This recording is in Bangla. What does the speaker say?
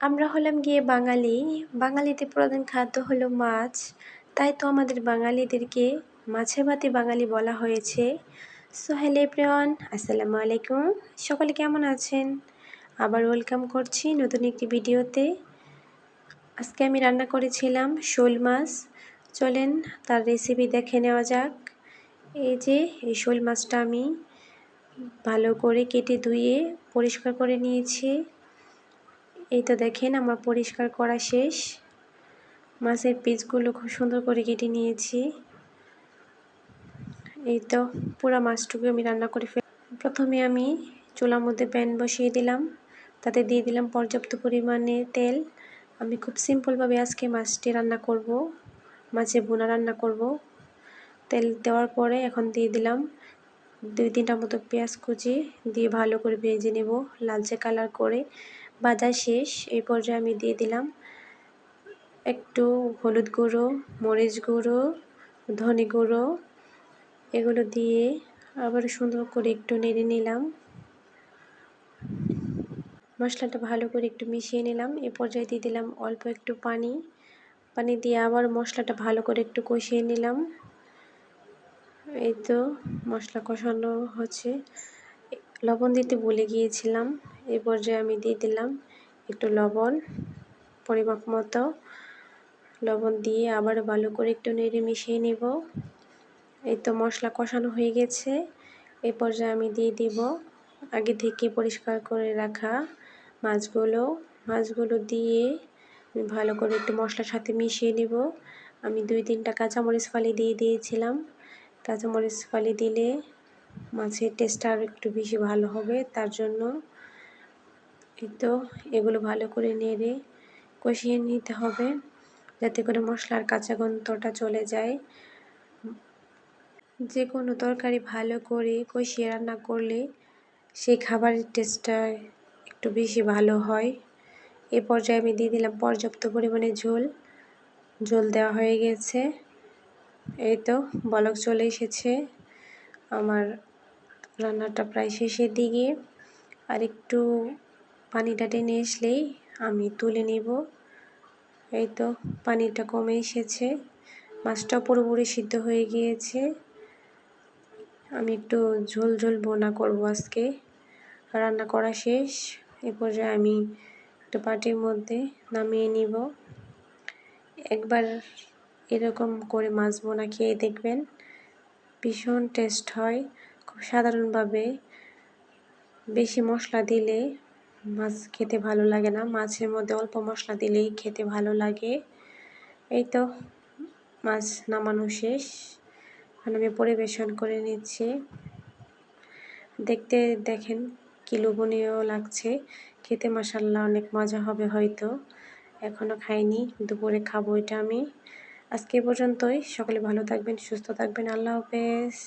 আমরা হলাম গিয়ে বাঙালি। বাঙালিদের প্রধান খাদ্য হলো মাছ। তাই তো আমাদের বাঙালিদেরকে মাছে ভাতে বাঙালি বলা হয়েছে। সো হ্যালো এভরিওয়ান, আসসালামু আলাইকুম। সকলে কেমন আছেন? আবার ওয়েলকাম করছি নতুন একটি ভিডিওতে। আজকে আমি রান্না করেছিলাম শোল মাছ। চলেন তার রেসিপি দেখে নেওয়া যাক। এই শোল মাছটা আমি ভালো করে কেটে ধুয়ে পরিষ্কার করে নিয়েছি। এই তো দেখেন আমার পরিষ্কার করা শেষ। মাছের পিসগুলো খুব সুন্দর করে কেটে নিয়েছি। এই তো পুরো মাছটুকু আমি রান্না করে প্রথমে আমি চুলার মধ্যে প্যান বসিয়ে দিলাম, তাতে দিয়ে দিলাম পর্যাপ্ত পরিমাণে তেল। আমি খুব সিম্পলভাবে আজকে মাছটি রান্না করব, মাছের ভুনা রান্না করব। তেল দেওয়ার পরে এখন দিয়ে দিলাম 2-3টা মতো পেঁয়াজ কুচি দিয়ে ভালো করে ভেজে নেব লালচে কালার করে। ভাজা শেষ। এই পর্যায়ে আমি দিয়ে দিলাম একটু হলুদ গুঁড়ো, মরিচ গুঁড়ো, ধনে গুঁড়ো, এগুলো দিয়ে আবার সুন্দর করে একটু নেড়ে নিলাম। মশলাটা ভালো করে একটু মিশিয়ে নিলাম। এ পর্যায়ে দিয়ে দিলাম অল্প একটু পানি দিয়ে আবার মশলাটা ভালো করে একটু কষিয়ে নিলাম। এই তো মশলা কষানো হচ্ছে। লবণ দিতে ভুলে গিয়েছিলাম। এই পর্যায়ে আমি দিয়ে দিলাম একটু লবণ, পরিমাপ মতো লবণ দিয়ে আবার ভালো করে একটু নেড়ে মিশিয়ে নেব। এই তো মশলা কষানো হয়ে গেছে। এই পর্যায়ে আমি দিয়ে দিব আগে থেকে পরিষ্কার করে রাখা মাছগুলো দিয়ে আমি ভালো করে একটু মশলার সাথে মিশিয়ে নেব। আমি 2-3টা কাঁচামরিচ ফালি দিয়ে দিয়েছিলাম। কাঁচামরিচ ফালি দিলে মাছের টেস্টটা আরও একটু বেশি ভালো হবে, তার জন্য। এই তো এগুলো ভালো করে নেড়ে কষিয়ে নিতে হবে, যাতে করে মশলার কাঁচা গন্ধটা চলে যায়। যে কোনো তরকারি ভালো করে কষিয়ে রান্না করলে সেই খাবারের টেস্টটা একটু বেশি ভালো হয়। এ পর্যায়ে আমি দিয়ে দিলাম পর্যাপ্ত পরিমাণে ঝোল দেওয়া হয়ে গেছে। এই তো বলক চলে এসেছে। আমার রান্নাটা প্রায় শেষের দিকে। আর একটু পানিটা টেনে আসলেই আমি তুলে নেব। এই তো পানিটা কমে এসেছে, মাছটা পুরোপুরি সিদ্ধ হয়ে গিয়েছে। আমি একটু ঝোল ভুনা করব আজকে। রান্না করা শেষ। এ পর্যায়ে আমি একটা বাটির মধ্যে নামিয়ে নিব। একবার এরকম করে মাছ ভুনা খেয়ে দেখবেন, ভীষণ টেস্ট হয়। খুব সাধারণভাবে, বেশি মশলা দিলে মাছ খেতে ভালো লাগে না, মাছের মধ্যে অল্প মশলা দিলেই খেতে ভালো লাগে। এই তো মাছ নামানো শেষ। এখন আমি পরিবেশন করে নিচ্ছি। দেখেন কি লোভনীয় লাগছে, খেতে মাশাআল্লাহ অনেক মজা হবে হয়তো। এখনও খাইনি, দুপুরে খাবো এটা আমি। আজকে এ পর্যন্তই। সকলে ভালো থাকবেন, সুস্থ থাকবেন। আল্লাহ হাফেজ।